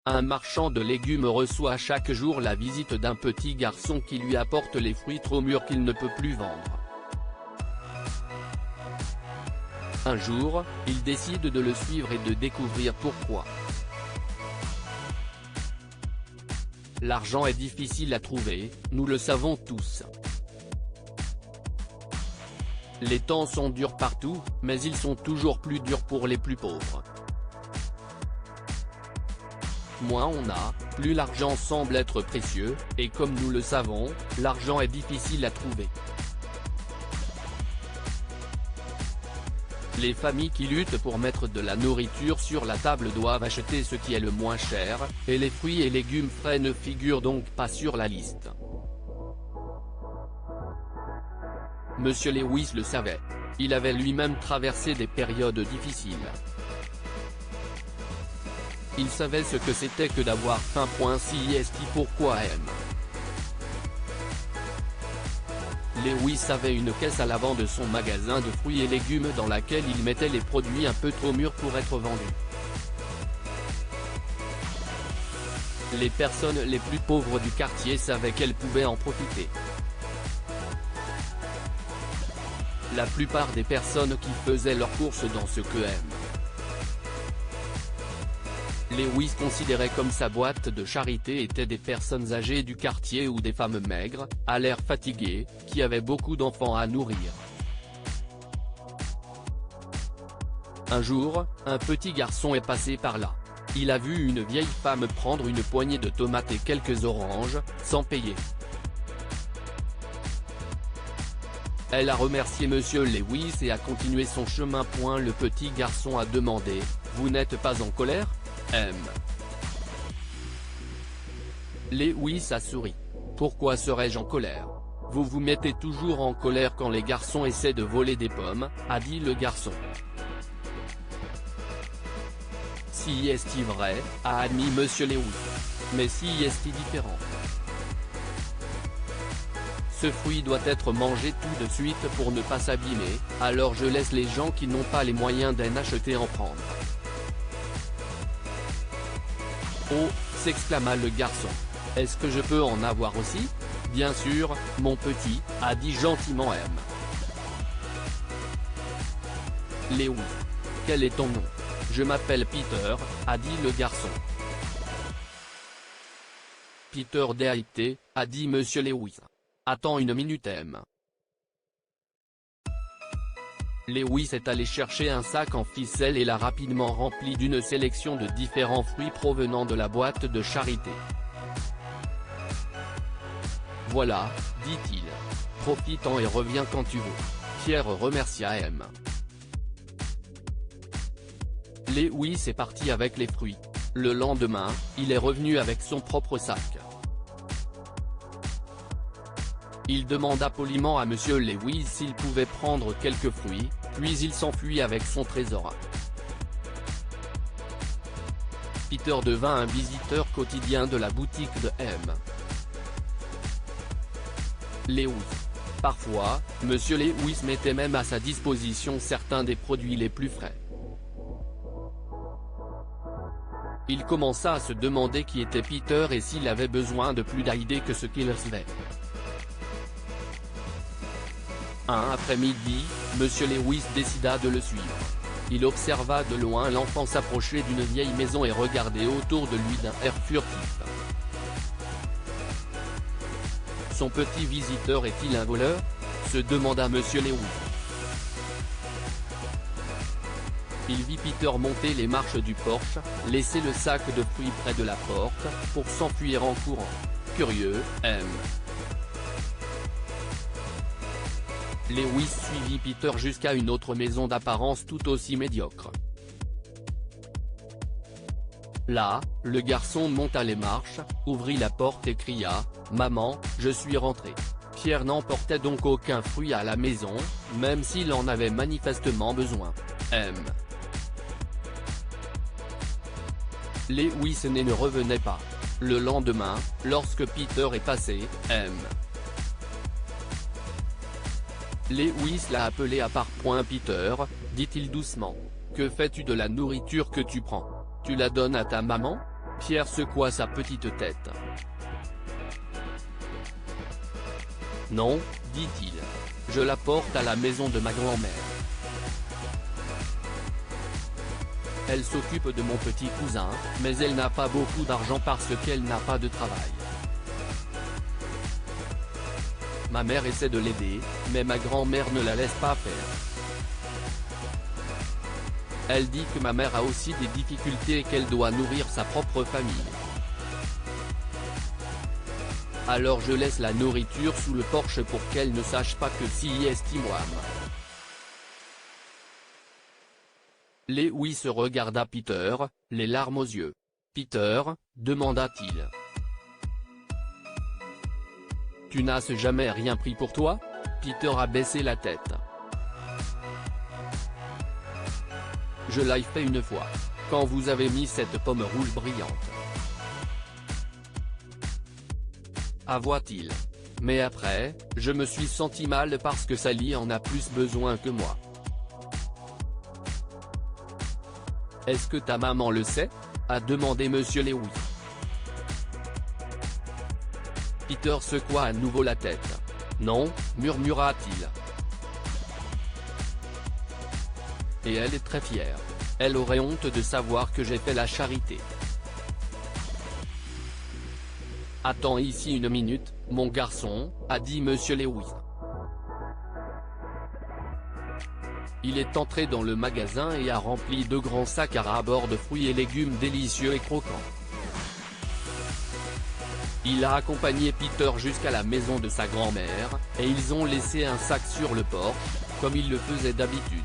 Un marchand de légumes reçoit chaque jour la visite d'un petit garçon qui lui apporte les fruits trop mûrs qu'il ne peut plus vendre. Un jour, il décide de le suivre et de découvrir pourquoi. L'argent est difficile à trouver, nous le savons tous. Les temps sont durs partout, mais ils sont toujours plus durs pour les plus pauvres. Moins on a, plus l'argent semble être précieux, et comme nous le savons, l'argent est difficile à trouver. Les familles qui luttent pour mettre de la nourriture sur la table doivent acheter ce qui est le moins cher, et les fruits et légumes frais ne figurent donc pas sur la liste. Monsieur Lewis le savait. Il avait lui-même traversé des périodes difficiles. Il savait ce que c'était que d'avoir faim. CIST pourquoi M. Lewis avait une caisse à l'avant de son magasin de fruits et légumes dans laquelle il mettait les produits un peu trop mûrs pour être vendus. Les personnes les plus pauvres du quartier savaient qu'elles pouvaient en profiter. La plupart des personnes qui faisaient leurs courses dans ce que M. Lewis considérait comme sa boîte de charité étaient des personnes âgées du quartier ou des femmes maigres, à l'air fatiguées, qui avaient beaucoup d'enfants à nourrir. Un jour, un petit garçon est passé par là. Il a vu une vieille femme prendre une poignée de tomates et quelques oranges, sans payer. Elle a remercié Monsieur Lewis et a continué son chemin. Le petit garçon a demandé, « Vous n'êtes pas en colère ? M. Lewis a souri. « Pourquoi serais-je en colère ? Vous vous mettez toujours en colère quand les garçons essaient de voler des pommes, » a dit le garçon. « Si est-il vrai, » a admis Monsieur Lewis. « Mais si est-il différent ? Ce fruit doit être mangé tout de suite pour ne pas s'abîmer, alors je laisse les gens qui n'ont pas les moyens d'en acheter en prendre. » Oh, s'exclama le garçon. Est-ce que je peux en avoir aussi ? Bien sûr, mon petit, a dit gentiment M. Lewis. Quel est ton nom ? Je m'appelle Peter, a dit le garçon. Peter D.A.T., a dit Monsieur Lewis. Attends une minute M. Lewis est allé chercher un sac en ficelle et l'a rapidement rempli d'une sélection de différents fruits provenant de la boîte de charité. Voilà, dit-il. Profite-en et reviens quand tu veux. Pierre remercia M. Lewis est parti avec les fruits. Le lendemain, il est revenu avec son propre sac. Il demanda poliment à Monsieur Lewis s'il pouvait prendre quelques fruits, puis il s'enfuit avec son trésor. Peter devint un visiteur quotidien de la boutique de M. Lewis. Parfois, Monsieur Lewis mettait même à sa disposition certains des produits les plus frais. Il commença à se demander qui était Peter et s'il avait besoin de plus d'idées que ce qu'il recevait. Un après-midi, Monsieur Lewis décida de le suivre. Il observa de loin l'enfant s'approcher d'une vieille maison et regarder autour de lui d'un air furtif. Son petit visiteur est-il un voleur ? Se demanda Monsieur Lewis. Il vit Peter monter les marches du porche, laisser le sac de fruits près de la porte, pour s'enfuir en courant. Curieux, M. Lewis suivit Peter jusqu'à une autre maison d'apparence tout aussi médiocre. Là, le garçon monta les marches, ouvrit la porte et cria « Maman, je suis rentré ». Pierre n'emportait donc aucun fruit à la maison, même s'il en avait manifestement besoin. M. Lewis ne revenait pas. Le lendemain, lorsque Peter est passé, M. Lewis l'a appelé à part. Peter, dit-il doucement. Que fais-tu de la nourriture que tu prends ? Tu la donnes à ta maman ? Pierre secoua sa petite tête. Non, dit-il. Je la porte à la maison de ma grand-mère. Elle s'occupe de mon petit cousin, mais elle n'a pas beaucoup d'argent parce qu'elle n'a pas de travail. Ma mère essaie de l'aider, mais ma grand-mère ne la laisse pas faire. Elle dit que ma mère a aussi des difficultés et qu'elle doit nourrir sa propre famille. Alors je laisse la nourriture sous le porche pour qu'elle ne sache pas que si est moi. Lewis regarda Peter, les larmes aux yeux. « Peter » demanda-t-il. « Tu n'as jamais rien pris pour toi ?» Peter a baissé la tête. « Je l'ai fait une fois. Quand vous avez mis cette pomme rouge brillante. » avoua-t-il. « Mais après, je me suis senti mal parce que Sally en a plus besoin que moi. » « Est-ce que ta maman le sait ?» a demandé Monsieur Lewis. Peter secoua à nouveau la tête. « Non, murmura-t-il. Et elle est très fière. Elle aurait honte de savoir que j'ai fait la charité. » « Attends ici une minute, mon garçon, » a dit Monsieur Lewis. Il est entré dans le magasin et a rempli 2 grands sacs à bord de fruits et légumes délicieux et croquants. Il a accompagné Peter jusqu'à la maison de sa grand-mère, et ils ont laissé un sac sur le porche, comme ils le faisaient d'habitude.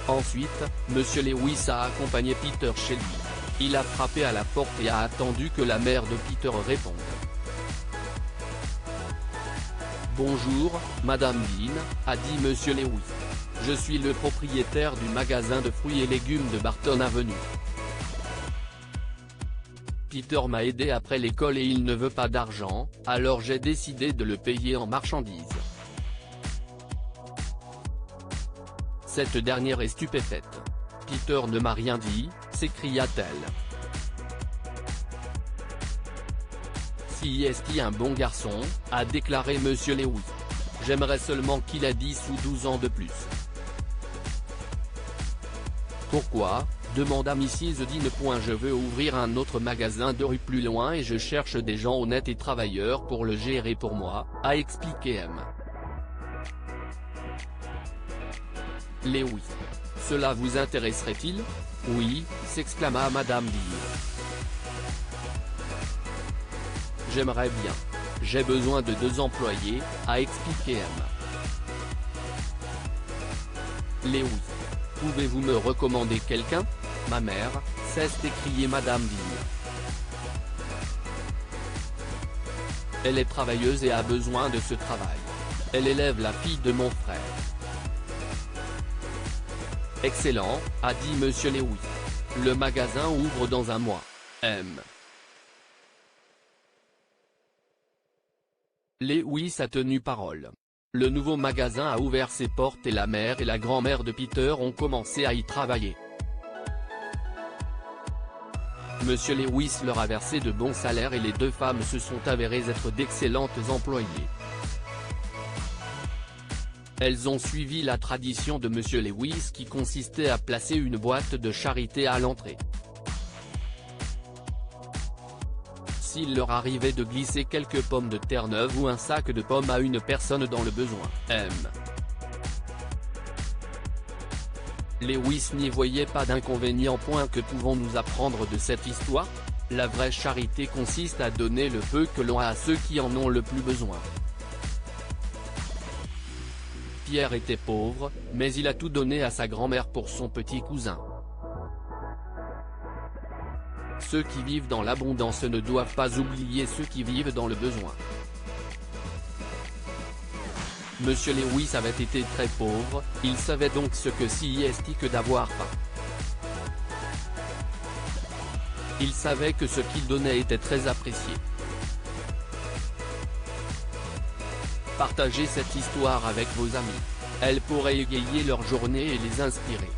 Ensuite, Monsieur Lewis a accompagné Peter chez lui. Il a frappé à la porte et a attendu que la mère de Peter réponde. « Bonjour, Madame Dean, » a dit Monsieur Lewis. « Je suis le propriétaire du magasin de fruits et légumes de Barton Avenue. Peter m'a aidé après l'école et il ne veut pas d'argent, alors j'ai décidé de le payer en marchandises. » Cette dernière est stupéfaite. « Peter ne m'a rien dit », s'écria-t-elle. « Si est un bon garçon, » a déclaré Monsieur Lewis. « J'aimerais seulement qu'il ait 10 ou 12 ans de plus. » « Pourquoi ?» demanda Mrs. Dean. « Je veux ouvrir un autre magasin 2 rues plus loin et je cherche des gens honnêtes et travailleurs pour le gérer pour moi, » a expliqué M. Lewis. « Cela vous intéresserait-il ? » « Oui », s'exclama Madame Dean. « J'aimerais bien. J'ai besoin de 2 employés, » a expliqué M. Lewis. « Pouvez-vous me recommander quelqu'un ? » « Ma mère, » cesse d'écrier Madame Dean. « Elle est travailleuse et a besoin de ce travail. Elle élève la fille de mon frère. » « Excellent, » a dit Monsieur Lewis. « Le magasin ouvre dans un mois. M. Lewis a tenu parole. Le nouveau magasin a ouvert ses portes et la mère et la grand-mère de Peter ont commencé à y travailler. Monsieur Lewis leur a versé de bons salaires et les 2 femmes se sont avérées être d'excellentes employées. Elles ont suivi la tradition de Monsieur Lewis qui consistait à placer une boîte de charité à l'entrée. S'il leur arrivait de glisser quelques pommes de terre neuves ou un sac de pommes à une personne dans le besoin, M. Lewis n'y voyait pas d'inconvénient. Que pouvons-nous apprendre de cette histoire ? La vraie charité consiste à donner le peu que l'on a à ceux qui en ont le plus besoin. Pierre était pauvre, mais il a tout donné à sa grand-mère pour son petit cousin. Ceux qui vivent dans l'abondance ne doivent pas oublier ceux qui vivent dans le besoin. Monsieur Lewis avait été très pauvre, il savait donc ce que c'est que d'avoir faim. Il savait que ce qu'il donnait était très apprécié. Partagez cette histoire avec vos amis. Elle pourrait égayer leur journée et les inspirer.